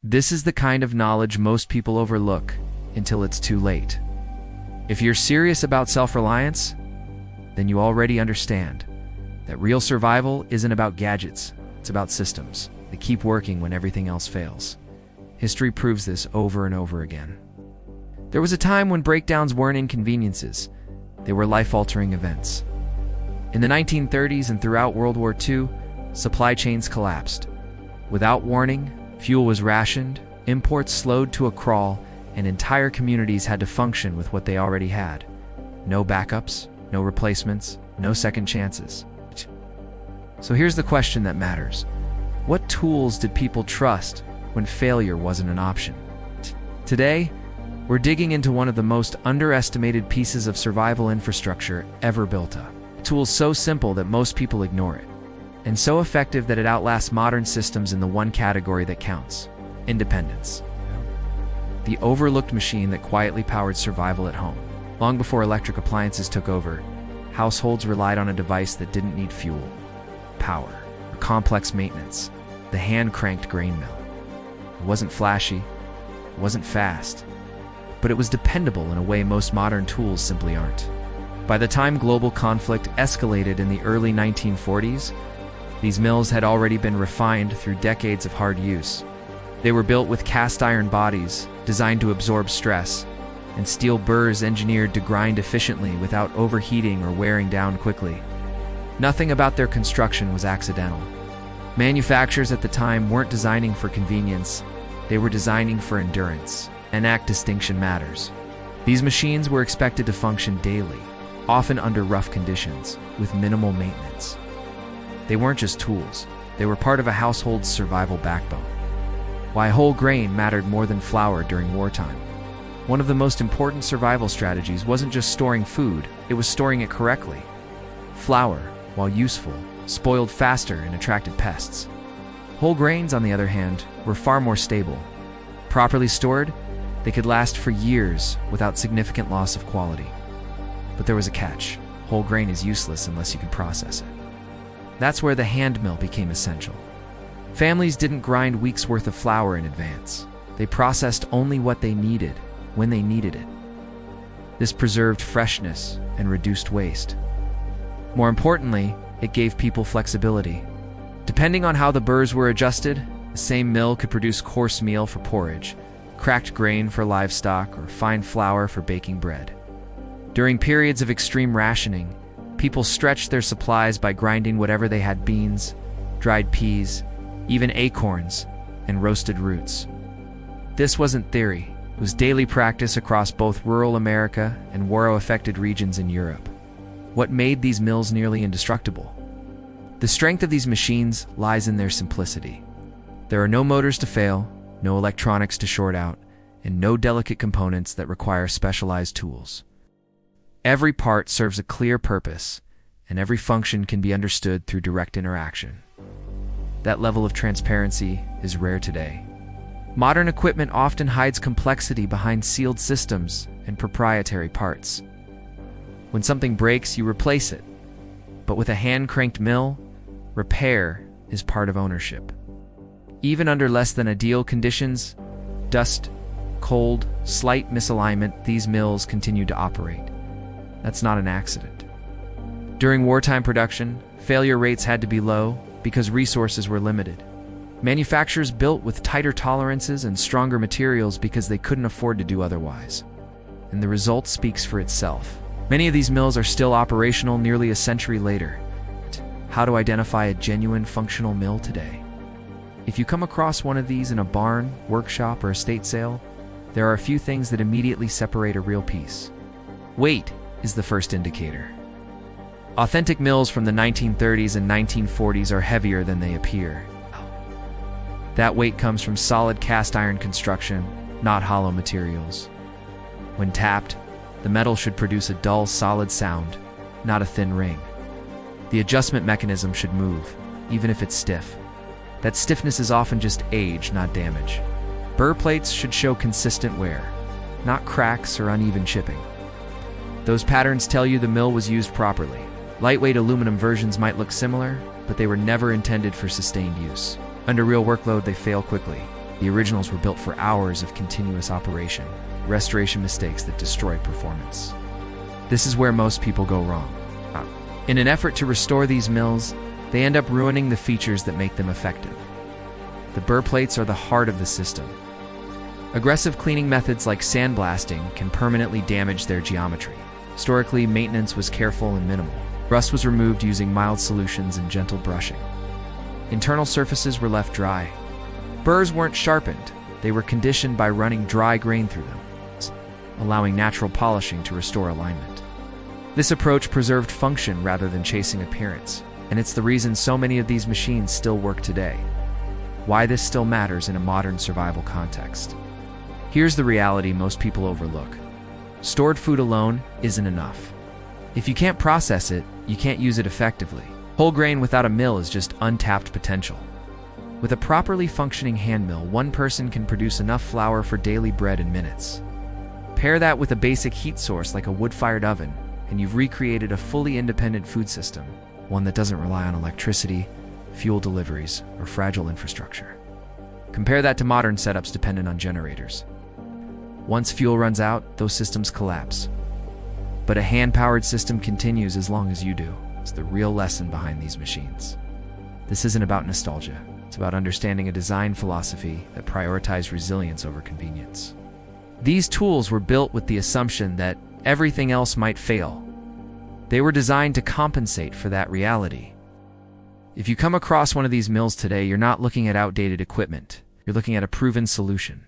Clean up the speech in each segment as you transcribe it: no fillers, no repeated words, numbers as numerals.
This is the kind of knowledge most people overlook until it's too late. If you're serious about self-reliance, then you already understand that real survival isn't about gadgets, it's about systems that keep working when everything else fails. History proves this over and over again. There was a time when breakdowns weren't inconveniences, they were life-altering events. In the 1930s and throughout World War II, supply chains collapsed. Without warning, fuel was rationed, imports slowed to a crawl, and entire communities had to function with what they already had. No backups, no replacements, no second chances. So here's the question that matters. What tools did people trust when failure wasn't an option? Today, we're digging into one of the most underestimated pieces of survival infrastructure ever built up. A tool so simple that most people ignore it, and so effective that it outlasts modern systems in the one category that counts: independence. The overlooked machine that quietly powered survival at home. Long before electric appliances took over, households relied on a device that didn't need fuel, power, or complex maintenance: the hand-cranked grain mill. It wasn't flashy, it wasn't fast, but it was dependable in a way most modern tools simply aren't. By the time global conflict escalated in the early 1940s, these mills had already been refined through decades of hard use. They were built with cast iron bodies designed to absorb stress, and steel burrs engineered to grind efficiently without overheating or wearing down quickly. Nothing about their construction was accidental. Manufacturers at the time weren't designing for convenience, they were designing for endurance, and that distinction matters. These machines were expected to function daily, often under rough conditions, with minimal maintenance. They weren't just tools, they were part of a household's survival backbone. Why whole grain mattered more than flour during wartime. One of the most important survival strategies wasn't just storing food, it was storing it correctly. Flour, while useful, spoiled faster and attracted pests. Whole grains, on the other hand, were far more stable. Properly stored, they could last for years without significant loss of quality. But there was a catch. Whole grain is useless unless you can process it. That's where the hand mill became essential. Families didn't grind weeks' worth of flour in advance. They processed only what they needed, when they needed it. This preserved freshness and reduced waste. More importantly, it gave people flexibility. Depending on how the burrs were adjusted, the same mill could produce coarse meal for porridge, cracked grain for livestock, or fine flour for baking bread. During periods of extreme rationing, people stretched their supplies by grinding whatever they had: beans, dried peas, even acorns, and roasted roots. This wasn't theory, it was daily practice across both rural America and war-affected regions in Europe. What made these mills nearly indestructible? The strength of these machines lies in their simplicity. There are no motors to fail, no electronics to short out, and no delicate components that require specialized tools. Every part serves a clear purpose, and every function can be understood through direct interaction. That level of transparency is rare today. Modern equipment often hides complexity behind sealed systems and proprietary parts. When something breaks, you replace it. But with a hand-cranked mill, repair is part of ownership. Even under less than ideal conditions, dust, cold, slight misalignment, these mills continue to operate. That's not an accident. During wartime production, failure rates had to be low because resources were limited. Manufacturers built with tighter tolerances and stronger materials because they couldn't afford to do otherwise. And the result speaks for itself. Many of these mills are still operational nearly a century later. How to identify a genuine functional mill today? If you come across one of these in a barn, workshop, or estate sale, there are a few things that immediately separate a real piece. Weight is the first indicator. Authentic mills from the 1930s and 1940s are heavier than they appear. That weight comes from solid cast iron construction, not hollow materials. When tapped, the metal should produce a dull, solid sound, not a thin ring. The adjustment mechanism should move, even if it's stiff. That stiffness is often just age, not damage. Burr plates should show consistent wear, not cracks or uneven chipping. Those patterns tell you the mill was used properly. Lightweight aluminum versions might look similar, but they were never intended for sustained use. Under real workload, they fail quickly. The originals were built for hours of continuous operation, restoration mistakes that destroyed performance. This is where most people go wrong. In an effort to restore these mills, they end up ruining the features that make them effective. The burr plates are the heart of the system. Aggressive cleaning methods like sandblasting can permanently damage their geometry. Historically, maintenance was careful and minimal. Rust was removed using mild solutions and gentle brushing. Internal surfaces were left dry. Burrs weren't sharpened, they were conditioned by running dry grain through them, allowing natural polishing to restore alignment. This approach preserved function rather than chasing appearance, and it's the reason so many of these machines still work today. Why this still matters in a modern survival context. Here's the reality most people overlook. Stored food alone isn't enough. If you can't process it, you can't use it effectively. Whole grain without a mill is just untapped potential. With a properly functioning hand mill, one person can produce enough flour for daily bread in minutes. Pair that with a basic heat source like a wood-fired oven, and you've recreated a fully independent food system, one that doesn't rely on electricity, fuel deliveries, or fragile infrastructure. Compare that to modern setups dependent on generators. Once fuel runs out, those systems collapse. But a hand-powered system continues as long as you do. It's the real lesson behind these machines. This isn't about nostalgia. It's about understanding a design philosophy that prioritizes resilience over convenience. These tools were built with the assumption that everything else might fail. They were designed to compensate for that reality. If you come across one of these mills today, you're not looking at outdated equipment. You're looking at a proven solution.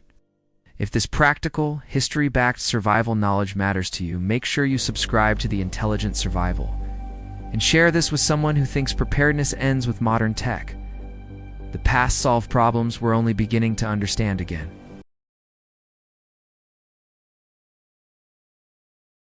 If this practical, history-backed survival knowledge matters to you, make sure you subscribe to the Intelligent Survival and share this with someone who thinks preparedness ends with modern tech. The past solved problems we're only beginning to understand again.